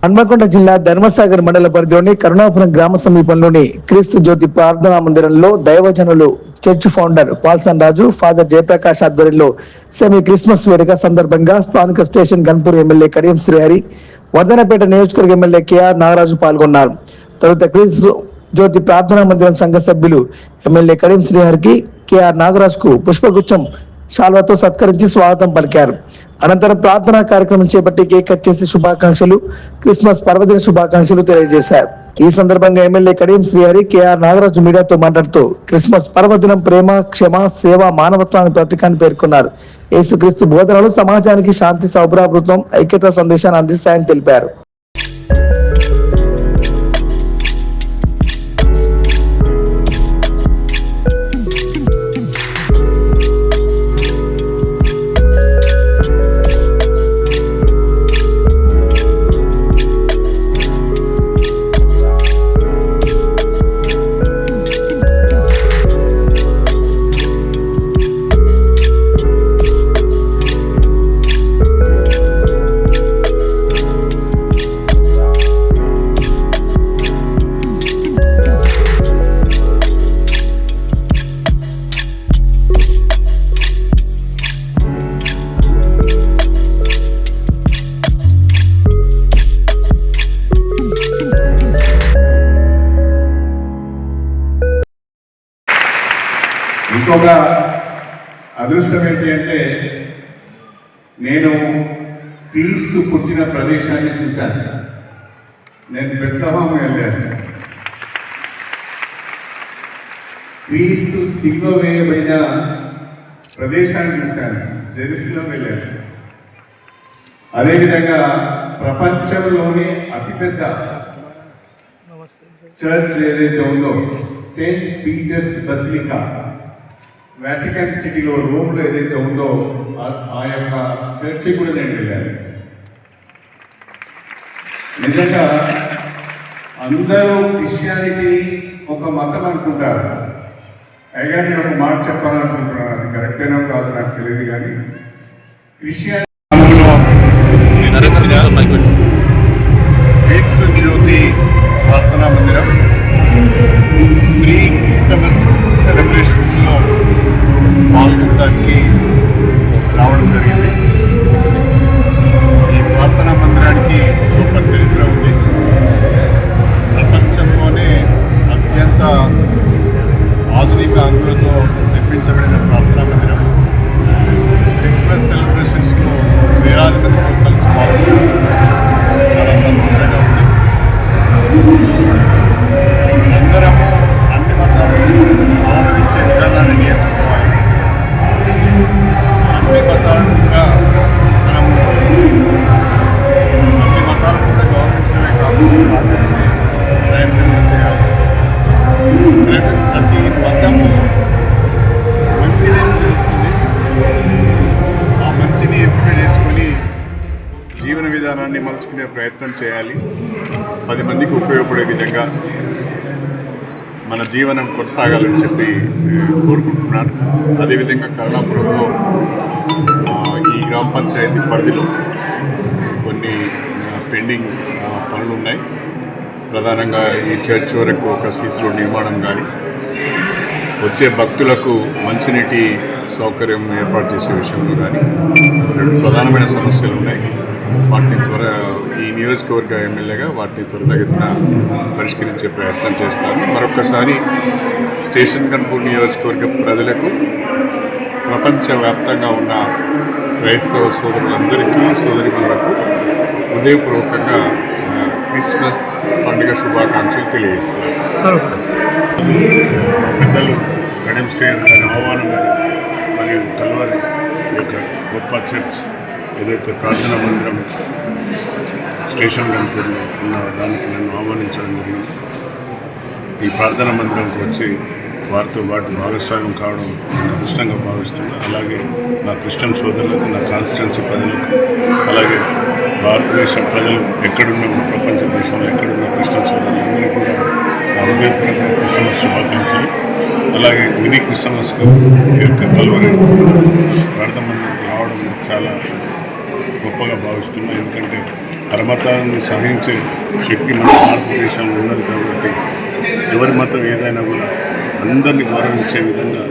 హన్మకొండ జిల్లా ధర్మసాగర్ మండల పరిధిలోని కరుణాపురం గ్రామ సమీపంలోని క్రీస్తు జ్యోతి ప్రార్థనా మందిరంలో దైవజనులు చర్చ్ ఫౌండర్ పాల్సన్ రాజు, ఫాదర్ జయప్రకాష్ ఆధ్వర్యంలో సెమీ క్రిస్మస్ వేడుక సందర్భంగా స్థానిక స్టేషన్ గన్పూర్ ఎమ్మెల్యే కడియం శ్రీహరి, వర్ధనపేట నియోజకవర్గ ఎమ్మెల్యే కేఆర్ నాగరాజు పాల్గొన్నారు. తొలుత క్రీస్తు జ్యోతి ప్రార్థనా మందిరం సంఘ సభ్యులు ఎమ్మెల్యే కడియం శ్రీహరికి, కేఆర్ నాగరాజుకు పుష్పగుచ్చం శాల్వాతో సత్కరించి స్వాగతం పలికారు. అనంతరం ప్రార్థనా కార్యక్రమం చేపట్టి కేక్ కట్ చేసి శుభాకాంక్షలు, క్రిస్మస్ పర్వదిన శుభాకాంక్షలు తెలియజేశారు. ఈ సందర్భంగా ఎమ్మెల్యే కడియం శ్రీహరి, కేఆర్ నాగరాజు మీడియాతో మాట్లాడుతూ క్రిస్మస్ పర్వదినం ప్రేమ, క్షమ, సేవ, మానవత్వానికి ప్రతీకాన్ని పేర్కొన్నారు. యేసుక్రీస్తు బోధనలు సమాజానికి శాంతి, సౌభ్రాతృత్వం, ఐక్యతా సందేశాన్ని అందిస్తాయని తెలిపారు. ఇంకొక అదృష్టం ఏంటి అంటే, నేను క్రీస్తు పుట్టిన ప్రదేశాన్ని చూశాను. నేను బెత్లెహేము వెళ్ళాను. క్రీస్తు సిలువ వేయబడిన ప్రదేశాన్ని చూశాను. జెరూసలేం వెళ్ళాను. అదేవిధంగా ప్రపంచంలోనే అతిపెద్ద చర్చ్ ఏదైతే ఉందో సెయింట్ పీటర్స్ బసిలికా, వాటికన్ సిటీలో రోమ్లో ఏదైతే ఉందో ఆ యొక్క చర్చి కూడా నేను వెళ్ళాను. నిజంగా అందరూ క్రిస్టియానిటీ ఒక మతం అనుకుంటారు. అయినా నేను ఒక మాట చెప్పాలనుకుంటున్నాను, అది కరెక్టేనో కాదు నాకు తెలియదు. కానీ క్రిస్టియానిటీ క్రీస్తు జ్యోతి ప్రార్థనా మందిరం ప్రీ క్రిస్మస్ సెలబ్రేషన్స్లో పాల్గొనడానికి రావడం జరిగింది. ఈ ప్రార్థనా మందిరానికి గొప్ప చరిత్ర ఉంది. ప్రపంచంలోనే అత్యంత ఆధునిక హంగులతో నిర్మించబడిన ప్రార్థనా మందిరం. క్రిస్మస్ సెలబ్రేషన్స్లో వేలాది మందితో కలిసి పాల్గొనడం చాలా సంతోషంగా ఉంది. అందరము అన్ని మతాలను గౌరవించే విధానాన్ని నేర్చుకోవాలి. అన్ని మతాలను కూడా గౌరవించడమే కాకుండా సాధించే ప్రయత్నం చేయాలి. ప్రతి మతము మంచిని బోధిస్తుంది. ఆ మంచిని ఎంపిక చేసుకొని జీవన విధానాన్ని మలుచుకునే ప్రయత్నం చేయాలి. 10 మందికి ఉపయోగపడే విధంగా మన జీవనం కొనసాగాలని చెప్పి కోరుకుంటున్నాను. అదేవిధంగా కరుణాపురంలో ఈ గ్రామ పంచాయతీ పరిధిలో కొన్ని పెండింగ్ పనులు ఉన్నాయి. ప్రధానంగా ఈ చర్చ్ వరకు ఒక సీసీ రోడ్ నిర్మాణం కానీ, వచ్చే భక్తులకు మంచినీటి సౌకర్యం ఏర్పాటు చేసే విషయంలో కానీ 2 ప్రధానమైన సమస్యలు ఉన్నాయి. వాటిని ఈ నియోజకవర్గ ఎమ్మెల్యేగా వాటిని త్వరితగతిన పరిష్కరించే ప్రయత్నం చేస్తాను. మరొకసారి స్టేషన్ గన్పూర్ నియోజకవర్గ ప్రజలకు, ప్రపంచవ్యాప్తంగా ఉన్న క్రైస్తవ సోదరులందరికీ, సోదరిమణులకు హృదయపూర్వకంగా క్రిస్మస్ పండుగ శుభాకాంక్షలు తెలియజేస్తున్నాను. పెద్దలు కడియం శ్రీహరి గారి ఆహ్వానం మరియు కల్వరి యొక్క గొప్ప చర్చ్ ఏదైతే ప్రార్థనా మందిరం స్టేషన్ గన్పూర్లో ఉన్న దానికి నన్ను ఆహ్వానించడం జరిగింది. ఈ ప్రార్థనా మందిరంకి వచ్చి వారితో పాటు భాగస్వామ్యం కావడం నేను అదృష్టంగా భావిస్తున్నాను. అలాగే నా క్రిస్టియన్ సోదరులకు, నా కాన్స్టిట్యున్సీ ప్రజలకు, అలాగే భారతదేశం ప్రజలు ఎక్కడున్న ప్రపంచ దేశంలో ఎక్కడున్న క్రిస్టియన్ సోదరులందరూ కూడా నా హృదయపూర్వక క్రిస్మస్ శుభాకాంక్షలు. అలాగే మినీ క్రిస్మస్కు ఈ యొక్క కల్వరి ప్రార్థన మందిరంకి రావడం చాలా గొప్పగా భావిస్తున్నాను. ఎందుకంటే పరమతాన్ని సహించే శక్తి మన భారతదేశంలో ఉన్నది కాబట్టి ఎవరి మతం ఏదైనా కూడా అందరినీ గౌరవించే విధంగా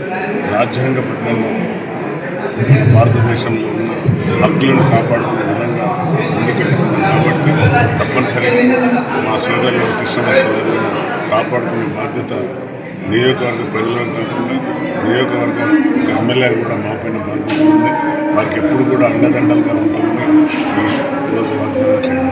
రాజ్యాంగబద్ధంగా మన భారతదేశంలో ఉన్న హక్కులను కాపాడుకునే విధంగా ముందుకెళ్తున్నాం కాబట్టి తప్పనిసరిగా మా సోదరులు క్రిస్టియన్ సోదరులను కాపాడుకునే బాధ్యత నియోజకవర్గ ప్రజలకు కాకుండా నియోజకవర్గం ఎమ్మెల్యేలు కూడా మాపైన బాధ్యత ఉంది. వారికి ఎప్పుడు కూడా అండదండలుగా ఉంటామని ఈరోజు వాగ్దానం చేయడం.